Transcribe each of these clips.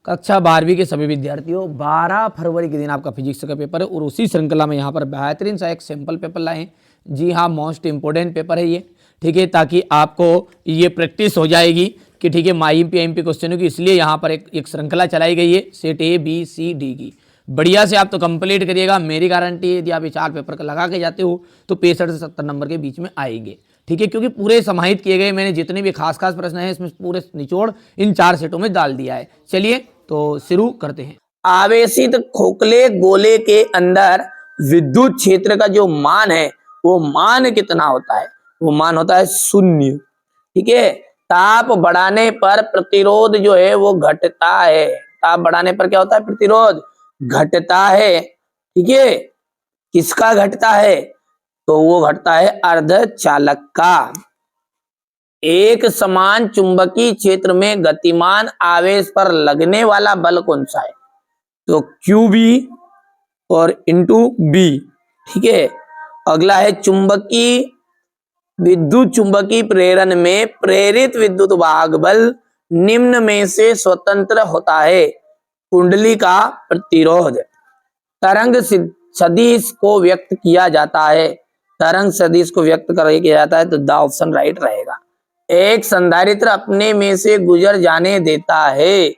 कक्षा 12वीं के सभी विद्यार्थियों, 12 फरवरी के दिन आपका फिजिक्स का पेपर है और उसी श्रृंखला में यहाँ पर बेहतरीन सा एक सैंपल पेपर लाए हैं। जी हाँ, मोस्ट इंपोर्टेंट पेपर है ये, ठीक है, ताकि आपको ये प्रैक्टिस हो जाएगी कि ठीक है IMP क्वेश्चनों की, इसलिए यहाँ पर एक श्रृंखला चलाई गई है सेट ABCD की। बढ़िया से आप तो कंप्लीट करिएगा, मेरी गारंटी है यदि आप ये 4 पेपर का लगा के जाते हो तो 65 से 70 नंबर के बीच में आएंगे, ठीक है, क्योंकि पूरे समाहित किए गए, मैंने जितने भी खास प्रश्न हैं इसमें पूरे निचोड़ इन 4 सेटों में डाल दिया है। चलिए तो शुरू करते हैं। आवेशित खोखले गोले के अंदर विद्युत क्षेत्र का जो मान है वो मान कितना होता है? वो मान होता है 0। ठीक है, ताप बढ़ाने पर प्रतिरोध जो है वो घटता है। ताप बढ़ाने पर क्या होता है? प्रतिरोध घटता है। ठीक है, किसका घटता है? तो वो घटता है अर्धचालक का। एक समान चुंबकीय क्षेत्र में गतिमान आवेश पर लगने वाला बल कौन सा है? तो QB और इंटू B। ठीक है, अगला है चुंबकीय विद्युत चुंबकीय प्रेरण में प्रेरित विद्युत वाहक बल निम्न में से स्वतंत्र होता है। कुंडली का प्रतिरोध। तरंग सदिश को व्यक्त किया जाता है। तरंग सदिश को व्यक्त किया जाता है तो द ऑप्शन राइट रहेगा। एक संधारित्र अपने में से गुजर जाने देता है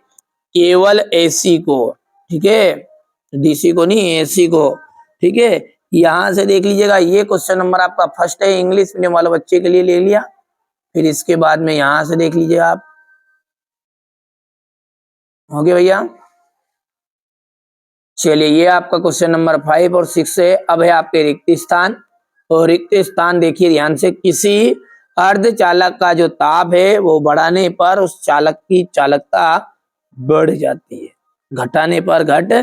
केवल AC को। ठीक है, DC को नहीं, AC को। ठीक है, यहां से देख लीजिएगा, ये क्वेश्चन नंबर आपका फर्स्ट है, इंग्लिश मीडियम वाले बच्चे के लिए ले लिया। फिर इसके बाद में यहां से देख लीजिए आप। हो गया भैया? चलिए, ये आपका क्वेश्चन नंबर 5 और 6 है। अब है आपके रिक्त स्थान, और रिक्त स्थान देखिए ध्यान से। किसी अर्धचालक का जो ताप है वो बढ़ाने पर उस चालक की चालकता बढ़ जाती है, घटाने पर घट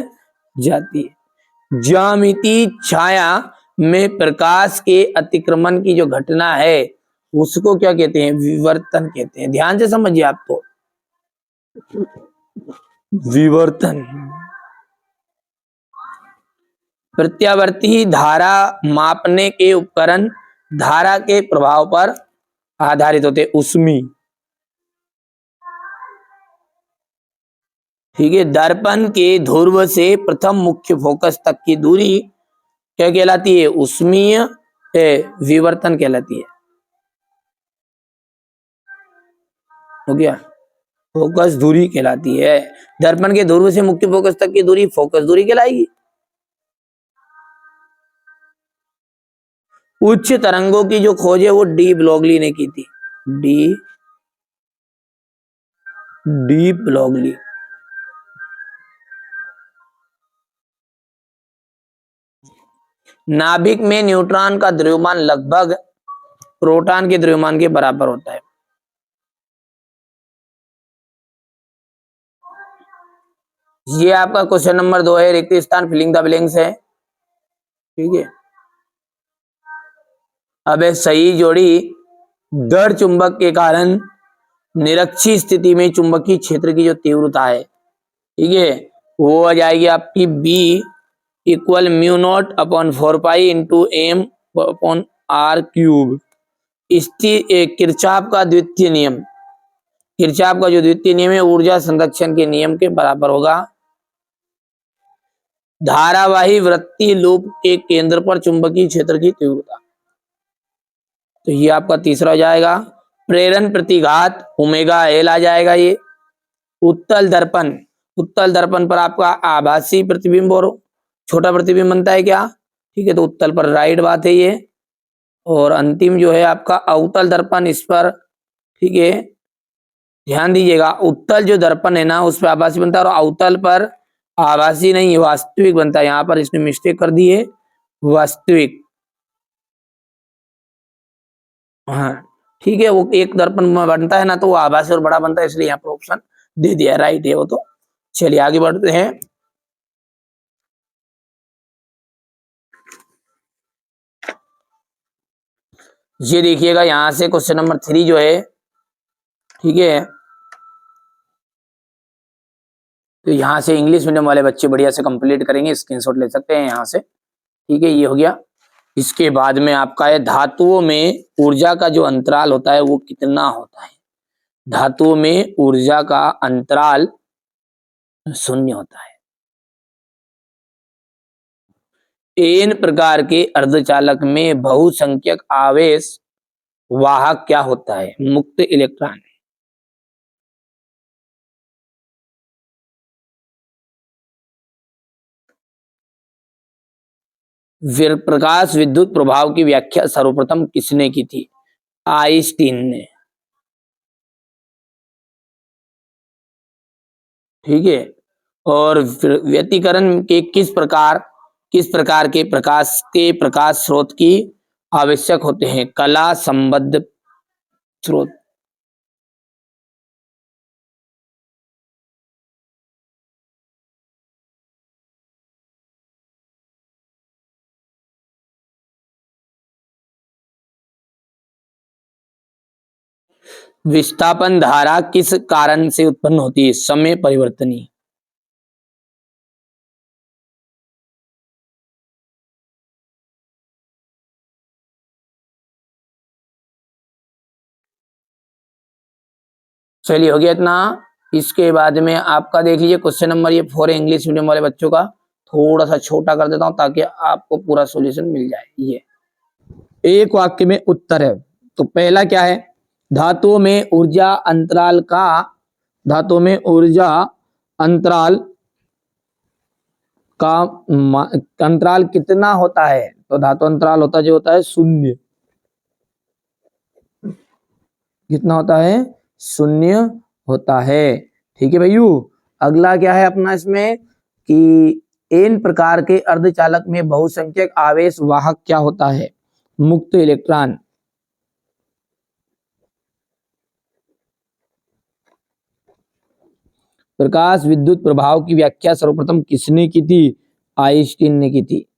जाती है। ज्यामितीय छाया में प्रकाश के अतिक्रमण की जो घटना है उसको क्या कहते हैं? विवर्तन कहते हैं। ध्यान से समझिए आप तो, विवर्तन। प्रत्यावर्ती धारा मापने के उपकरण धारा के प्रभाव पर आधारित होते हैं। उसमी। ठीक है, दर्पण के ध्रुव से प्रथम मुख्य फोकस तक की दूरी क्या कहलाती है? उसमीय विवर्तन कहलाती है। हो गया? फोकस दूरी कहलाती है। दर्पण के ध्रुव से मुख्य फोकस तक की दूरी फोकस दूरी कहलाएगी। उच्च तरंगों की जो खोज है वो डी ब्लॉगली ने की थी। D Broglie. नाभिक में न्यूट्रॉन का द्रव्यमान लगभग प्रोटॉन के द्रव्यमान के बराबर होता है। ये आपका क्वेश्चन नंबर 2 है, रिक्त स्थान फिलिंग द ब्लैंक्स है। ठीक है, अब सही जोड़ी दर चुंबक के कारण निरक्षीय स्थिति में चुंबकीय क्षेत्र की जो तीव्रता है, ठीक है, वो आ जाएगी आपकी B इक्वल μ0 अपॉन 4पाई into M upon R cube. Kirchhoff का द्वितीय नियम, किरचॉफ का जो द्वितीय नियम है ऊर्जा संरक्षण के नियम के बराबर होगा। धारावाही वृत्तीय लूप के केंद्र पर चुंबकीय क्षेत्र की तीव्रता, तो ये आपका तीसरा हो जाएगा। प्रेरण प्रतिघात ओमेगा L आ जाएगा। ये उत्तल दर्पण, उत्तल दर्पण पर आपका आभासी प्रतिबिंब और छोटा प्रतिबिंब बनता है क्या? ठीक है, तो उत्तल पर राइट बात है ये। और अंतिम जो है आपका अवतल दर्पण, इस पर ठीक है ध्यान दीजिएगा, उत्तल जो दर्पण है ना उस पर आभासी बनता है और अवतल पर आभासी नहीं वास्तविक बनता है। यहाँ पर इसने मिस्टेक कर दी है, वास्तविक। हाँ ठीक है, वो एक दर्पण में बनता है ना तो वो आभासी और बड़ा बनता है, इसलिए यहाँ पर ऑप्शन दे दिया, राइट है वो तो। चलिए आगे बढ़ते हैं। ये देखिएगा यहां से क्वेश्चन नंबर 3 जो है, ठीक है, तो यहां से इंग्लिश मीडियम वाले बच्चे बढ़िया से कंप्लीट करेंगे, स्क्रीनशॉट ले सकते हैं यहां से। ठीक है, ये हो गया। इसके बाद में आपका है धातुओं में ऊर्जा का जो अंतराल होता है वो कितना होता है? धातुओं में ऊर्जा का अंतराल शून्य होता है। एन प्रकार के अर्धचालक में बहुसंख्यक आवेश वाहक क्या होता है? मुक्त इलेक्ट्रॉन। फिर प्रकाश विद्युत प्रभाव की व्याख्या सर्वप्रथम किसने की थी? आइंस्टीन ने। ठीक है। और फिर व्यतिकरण के किस प्रकार के प्रकाश स्रोत की आवश्यक होते हैं? कला संबद्ध स्रोत। विस्थापन धारा किस कारण से उत्पन्न होती है? समय परिवर्तनी। चलिए हो गया इतना। इसके बाद में आपका देख लीजिए क्वेश्चन नंबर ये 4 इंग्लिश मीडियम वाले बच्चों का, थोड़ा सा छोटा कर देता हूं ताकि आपको पूरा सॉल्यूशन मिल जाए। ये एक वाक्य में उत्तर है। तो पहला क्या है? धातुओं में ऊर्जा अंतराल का अंतराल कितना होता है? तो धातु अंतराल होता है शून्य। कितना होता है? शून्य होता है। ठीक है भैयू। अगला क्या है अपना इसमें कि एन प्रकार के अर्धचालक में बहुसंख्यक आवेश वाहक क्या होता है? मुक्त इलेक्ट्रॉन। प्रकाश विद्युत प्रभाव की व्याख्या सर्वप्रथम किसने की थी? आइंस्टीन ने की थी।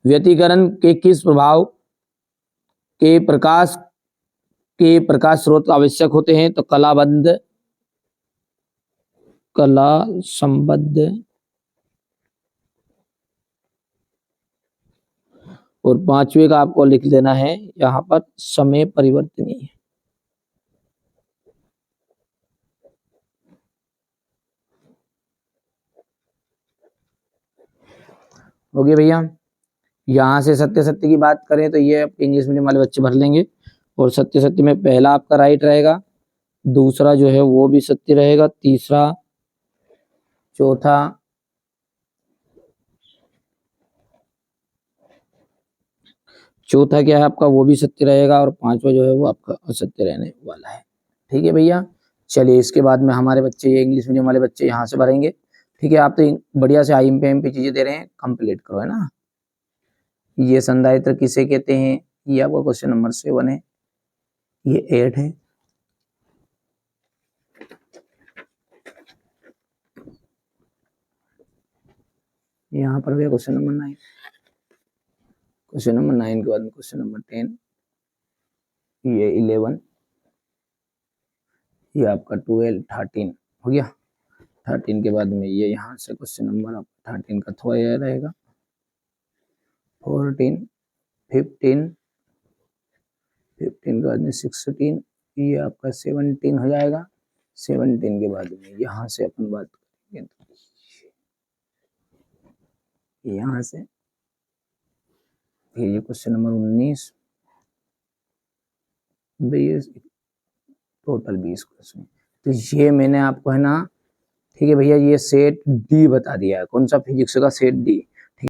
व्यतिकरण के किस प्रभाव के प्रकाश स्रोत आवश्यक होते हैं? तो कला संबद्ध। और पांचवे का आपको लिख देना है यहां पर समय परिवर्तनीय। हो गया भैया। यहाँ से सत्य सत्य की बात करें तो ये इंग्लिश मीडियम वाले बच्चे भर लेंगे। और सत्य सत्य में पहला आपका राइट रहेगा, दूसरा जो है वो भी सत्य रहेगा, तीसरा, चौथा, क्या है आपका वो भी सत्य रहेगा, और पांचवा जो है वो आपका असत्य रहने वाला है। ठीक है भैया। चलिए इसके बाद में हमारे बच्चे ये इंग्लिश मीडियम वाले बच्चे यहाँ से भरेंगे। ठीक है। आप तो बढ़िया से IMP चीजें दे रहे हैं, कंप्लीट करो, है ना। ये संधारित्र किसे कहते हैं? ये आपका क्वेश्चन नंबर 7 है। ये 8 है। यहाँ पर भी क्वेश्चन नंबर 9। क्वेश्चन नंबर 9 के बाद में क्वेश्चन नंबर 10, ये 11, ये आपका 12, 13 हो गया। 13 के बाद में ये यहाँ से क्वेश्चन नंबर 13 का थोड़ा यह रहेगा, 14, 15, 15 के बाद में 16, ये आपका 17 हो जाएगा। 17 के बाद में यहाँ से अपन बात करेंगे, यहाँ से फिर ये क्वेश्चन नंबर 19, 20, टोटल 20 क्वेश्चन। तो ये मैंने आपको है ना, ठीक है भैया, ये सेट डी बता दिया है। कौन सा? फिजिक्स का सेट डी।